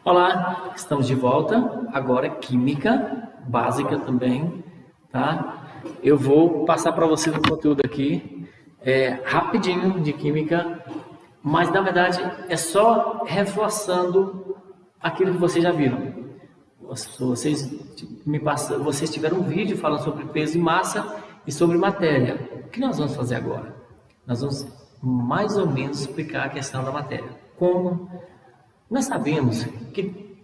Olá, estamos de volta. Agora química básica também, tá? Eu vou passar para vocês um conteúdo aqui, rapidinho de química, mas na verdade é só reforçando aquilo que vocês já viram. Vocês tiveram um vídeo falando sobre peso e massa e sobre matéria. O que nós vamos fazer agora? Nós vamos mais ou menos explicar a questão da matéria. Como? Nós sabemos que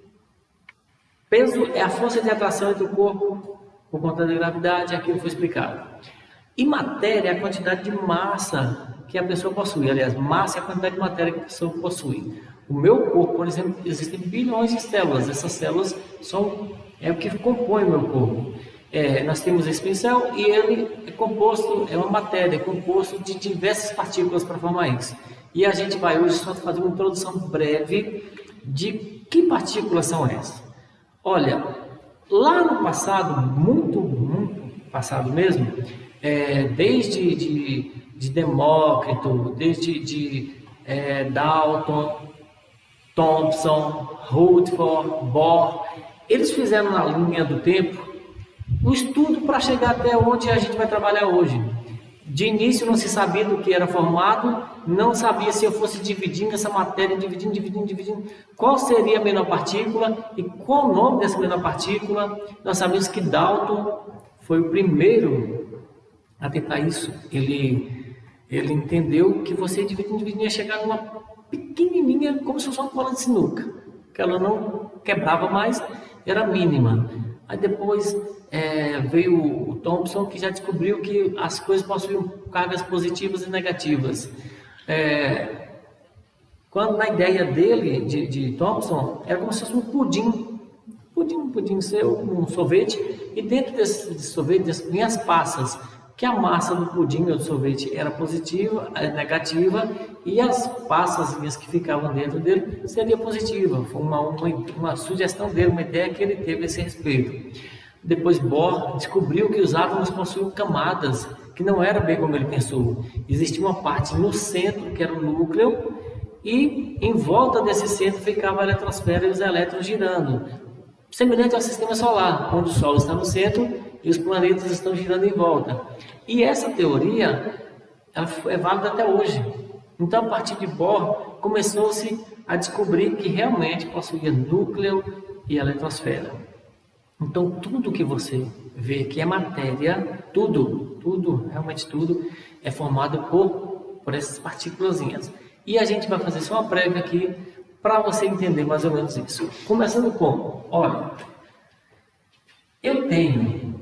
peso é a força de atração entre o corpo por conta da gravidade, aquilo foi explicado. E matéria é a quantidade de massa que a pessoa possui. Aliás, massa é a quantidade de matéria que a pessoa possui. O meu corpo, por exemplo, existem bilhões de células. Essas células é o que compõe o meu corpo. Nós temos esse pincel e ele é composto, é uma matéria, é composto de diversas partículas para formar isso. E a gente vai hoje só fazer uma introdução breve de que partículas são essas. Olha, lá no passado, muito passado mesmo, desde de Demócrito, desde Dalton, Thomson, Rutherford, Bohr, eles fizeram na linha do tempo o estudo para chegar até onde a gente vai trabalhar hoje. De início não se sabia do que era formado, não sabia se eu fosse dividindo essa matéria, dividindo, qual seria a menor partícula e qual o nome dessa menor partícula. Nós sabemos que Dalton foi o primeiro a tentar isso. Ele entendeu que você dividindo ia chegar numa pequenininha, como se fosse uma bola de sinuca, que ela não quebrava mais, era mínima. Aí depois veio o Thomson, que já descobriu que as coisas possuíam cargas positivas e negativas. Quando na ideia dele, de Thomson, era como se fosse um pudim seu, um sorvete, e dentro desse sorvete vinham as passas, que a massa do pudim ou do sorvete era positiva, negativa, e as passazinhas que ficavam dentro dele seria positiva. Foi uma sugestão dele, uma ideia que ele teve a esse respeito. Depois Bohr descobriu que os átomos possuíam camadas, que não era bem como ele pensou. Existia uma parte no centro, que era o núcleo, e em volta desse centro ficava a eletrosfera e os elétrons girando. Semelhante ao sistema solar, onde o Sol está no centro e os planetas estão girando em volta. E essa teoria é válida até hoje. Então, a partir de Bohr, começou-se a descobrir que realmente possuía núcleo e eletrosfera. Então, tudo que você vê que é matéria, realmente tudo, é formado por essas partículazinhas. E a gente vai fazer só uma prévia aqui para você entender mais ou menos isso. Começando com, olha, eu tenho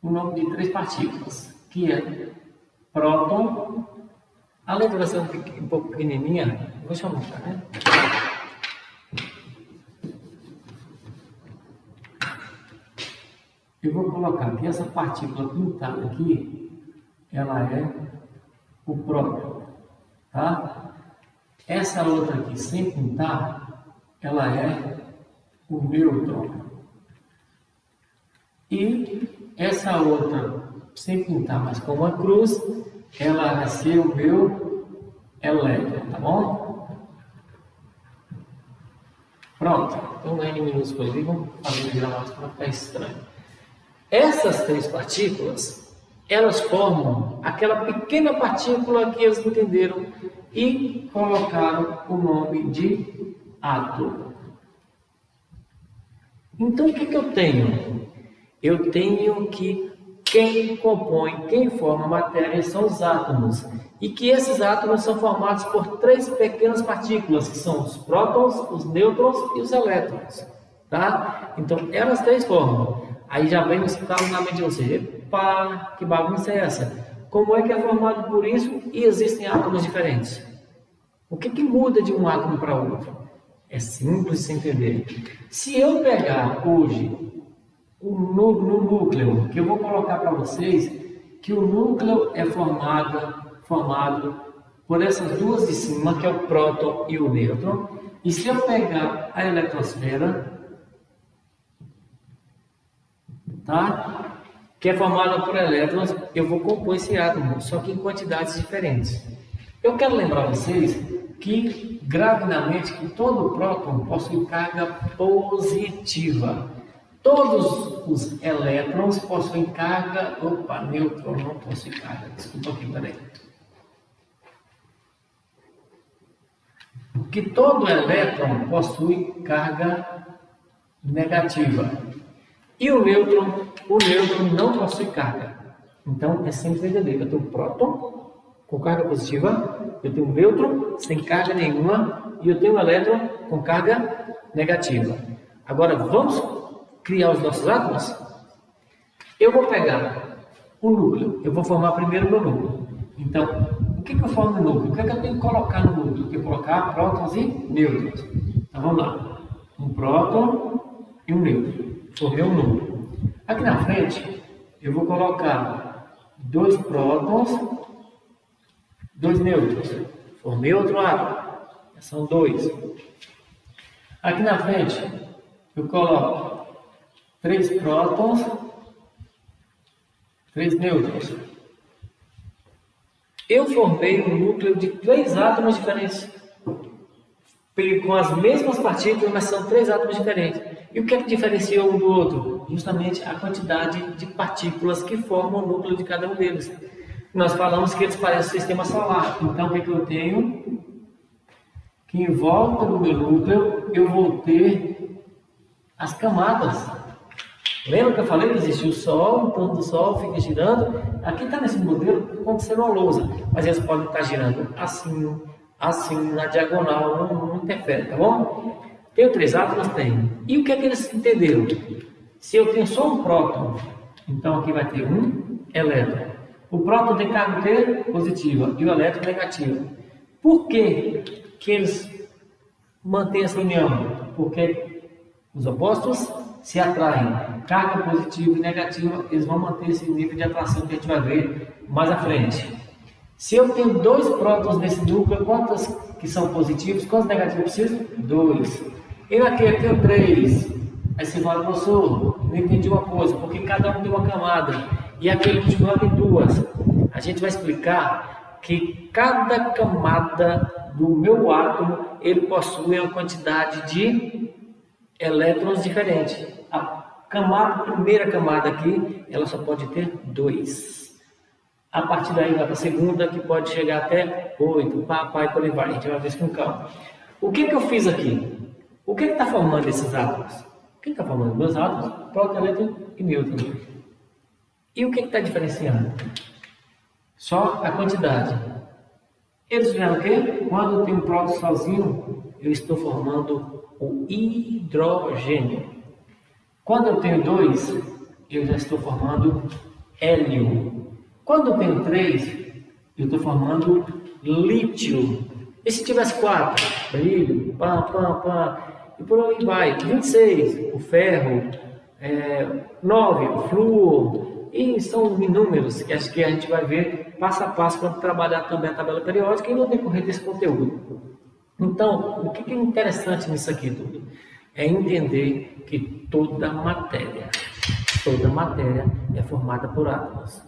o nome de 3 partículas, que é próton. A letra vai ser um pouco pequenininha, deixa eu mostrar, né? Eu vou colocar aqui essa partícula pintada aqui, ela é o próton, tá? Essa outra aqui sem pintar, ela é o nêutron. E essa outra sem pintar, mas com uma cruz, ela vai ser o meu elétron, tá bom? Pronto. Então, N minúsculo ali, vamos fazer virar mais para ficar estranho. Essas 3 partículas, elas formam aquela pequena partícula que eles entenderam e colocaram o nome de átomo. Então, o que eu tenho? Eu tenho que quem forma a matéria são os átomos. E que esses átomos são formados por 3 pequenas partículas, que são os prótons, os nêutrons e os elétrons. Tá? Então, elas 3 formam. Aí já vem no estalo na mente de você. Epa, que bagunça é essa? Como é que é formado por isso e existem átomos diferentes? O que muda de um átomo para outro? É simples de se entender. Se eu pegar hoje no núcleo, que eu vou colocar para vocês, que o núcleo é formado por essas 2 de cima, que é o próton e o nêutron. E se eu pegar a eletrosfera, tá? Que é formada por elétrons, eu vou compor esse átomo, só que em quantidades diferentes. Eu quero lembrar vocês que grave na mente que todo próton possui carga positiva. Todos os elétrons possuem carga... Opa, nêutron não possui carga. Desculpa aqui, peraí. Que todo elétron possui carga negativa. E o nêutron não possui carga. Então, é simples entender. Eu tenho um próton com carga positiva, eu tenho um nêutron sem carga nenhuma e eu tenho um elétron com carga negativa. Agora, vamos criar os nossos átomos? Eu vou pegar o núcleo, eu vou formar primeiro o meu núcleo. Então, o que eu formo no núcleo? O que eu tenho que colocar no núcleo? Eu tenho que colocar prótons e nêutrons. Então, vamos lá. Um próton e um nêutron. Formei um núcleo. Aqui na frente, eu vou colocar 2 prótons, 2 nêutrons. Formei outro átomo. São 2. Aqui na frente, eu coloco 3 prótons, 3 nêutrons. Eu formei um núcleo de 3 átomos diferentes. Com as mesmas partículas, mas são 3 átomos diferentes. E o que é que diferencia um do outro? Justamente a quantidade de partículas que formam o núcleo de cada um deles. Nós falamos que eles parecem um sistema solar. Então, o que eu tenho? Que em volta do meu núcleo, eu vou ter as camadas. Lembra que eu falei que existe o Sol, em torno do Sol fica girando? Aqui está nesse modelo acontecendo uma lousa, mas eles podem estar girando assim, assim, na diagonal, não interfere, tá bom? Tenho 3 átomos? Tenho. E o que é que eles entenderam? Se eu tenho só um próton, então aqui vai ter um elétron. O próton tem carga positiva e o elétron negativa. Por que eles mantêm essa união? Porque os opostos se atraem. Carga positiva e negativa, eles vão manter esse nível de atração que a gente vai ver mais à frente. Se eu tenho 2 prótons nesse núcleo, quantos que são positivos? Quantos negativos eu preciso? 2. E naquele eu tenho 3. Aí você fala, professor, não entendi uma coisa, porque cada um tem uma camada. E aquele último tem 2. A gente vai explicar que cada camada do meu átomo, ele possui uma quantidade de elétrons diferentes. A primeira camada aqui, ela só pode ter 2. A partir daí vai para a segunda, que pode chegar até 8, papai, por aí vai. A gente vai ver isso com calma. O que eu fiz aqui? O que está formando esses átomos? O que está formando? Meus átomos, próton, elétron e nêutron. E o que está diferenciando? Só a quantidade. Eles fizeram o quê? Quando eu tenho um próton sozinho, eu estou formando o hidrogênio. Quando eu tenho 2, eu já estou formando hélio. Quando eu tenho 3, eu estou formando lítio. E se tivesse 4? Brilho, e por aí vai. 26, o ferro. 9, o flúor. E são inúmeros, que acho que a gente vai ver passo a passo quando trabalhar também a tabela periódica e no decorrer desse conteúdo. Então, o que é interessante nisso aqui tudo? É entender que toda matéria é formada por átomos.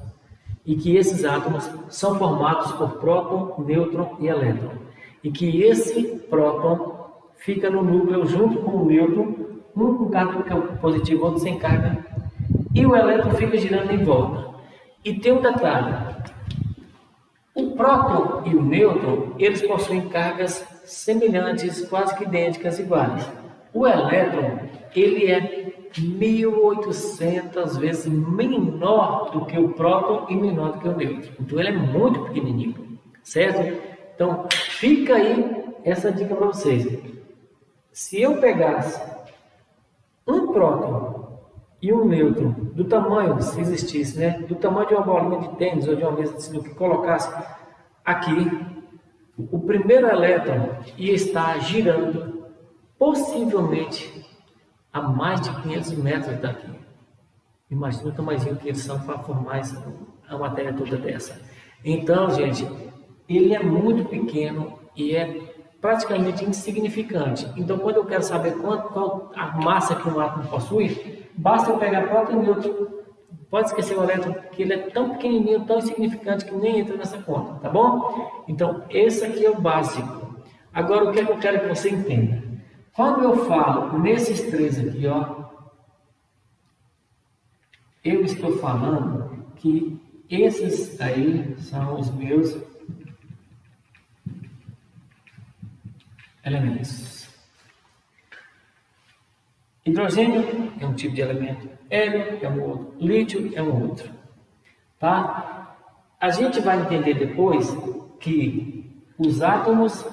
E que esses átomos são formados por próton, nêutron e elétron. E que esse próton fica no núcleo junto com o nêutron, um com carga positiva, outro sem carga, e o elétron fica girando em volta. E tem um detalhe: o próton e o nêutron, eles possuem cargas semelhantes, quase que idênticas, iguais. O elétron, ele é 1800 vezes menor do que o próton e menor do que o nêutron. Então ele é muito pequenininho, certo? Então fica aí essa dica para vocês. Se eu pegasse um próton e um nêutron do tamanho, se existisse, né, do tamanho de uma bolinha de tênis ou de uma mesa de sinuca, que colocasse aqui, o primeiro elétron ia estar girando possivelmente a mais de 500 metros daqui. Imagina o tamanhozinho que eles são para formar a matéria toda dessa. Então, gente, ele é muito pequeno e é praticamente insignificante. Então, quando eu quero saber qual a massa que um átomo possui, basta eu pegar próton e nêutron. Pode esquecer o elétron, que ele é tão pequenininho, tão insignificante que nem entra nessa conta, tá bom? Então, esse aqui é o básico. Agora, o que eu quero que você entenda? Quando eu falo nesses três aqui, ó, eu estou falando que esses aí são os meus elementos. Hidrogênio é um tipo de elemento, hélio é um outro, lítio é um outro, tá? A gente vai entender depois que os átomos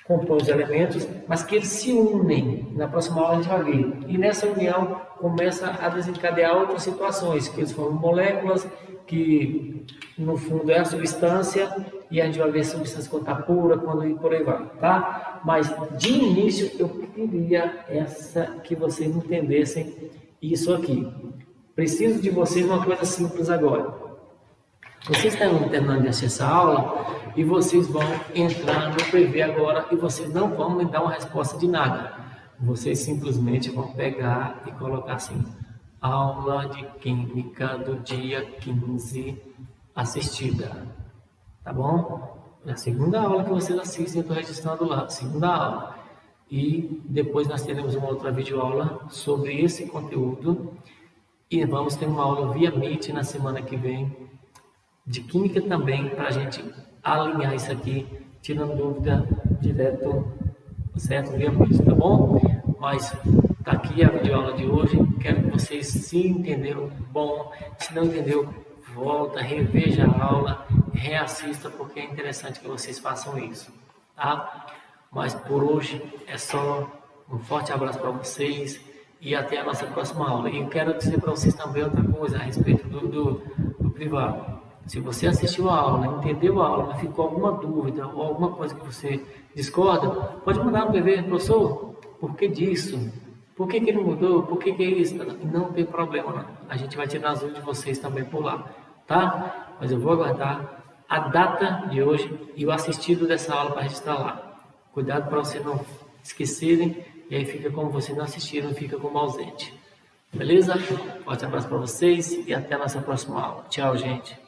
compõem os elementos, mas que eles se unem. Na próxima aula a gente vai ver. E nessa união começa a desencadear outras situações, que eles formam moléculas, que no fundo é a substância, e a gente vai ver se a substância quando está pura, quando e por aí vai, tá? Mas de início eu queria que vocês entendessem isso aqui. Preciso de vocês uma coisa simples agora. Vocês estão terminando de assistir essa aula e vocês vão entrar no PV agora e vocês não vão me dar uma resposta de nada. Vocês simplesmente vão pegar e colocar assim: aula de Química do dia 15 assistida. Tá bom? É a segunda aula que vocês assistem, eu estou registrando lá, segunda aula. E depois nós teremos uma outra videoaula sobre esse conteúdo. E vamos ter uma aula via Meet na semana que vem, de Química também, para a gente alinhar isso aqui, tirando dúvida direto, certo? Via Meet, tá bom? Mas tá aqui a videoaula de hoje. Quero que vocês, se entenderam, bom. Se não entendeu, volta, reveja a aula, reassista, porque é interessante que vocês façam isso, tá? Mas por hoje é só. Um forte abraço para vocês e até a nossa próxima aula. E eu quero dizer para vocês também outra coisa a respeito do privado. Se você assistiu a aula, entendeu a aula, mas ficou alguma dúvida ou alguma coisa que você discorda, pode mandar no PV, professor, por que disso? Por que ele mudou? Por que é isso? Não tem problema, não. A gente vai tirar as dúvidas de vocês também por lá, tá? Mas eu vou aguardar a data de hoje e o assistido dessa aula para registrar lá. Cuidado para vocês não esquecerem, e aí fica como vocês não assistiram, fica como ausente. Beleza? Forte abraço para vocês e até a nossa próxima aula. Tchau, gente.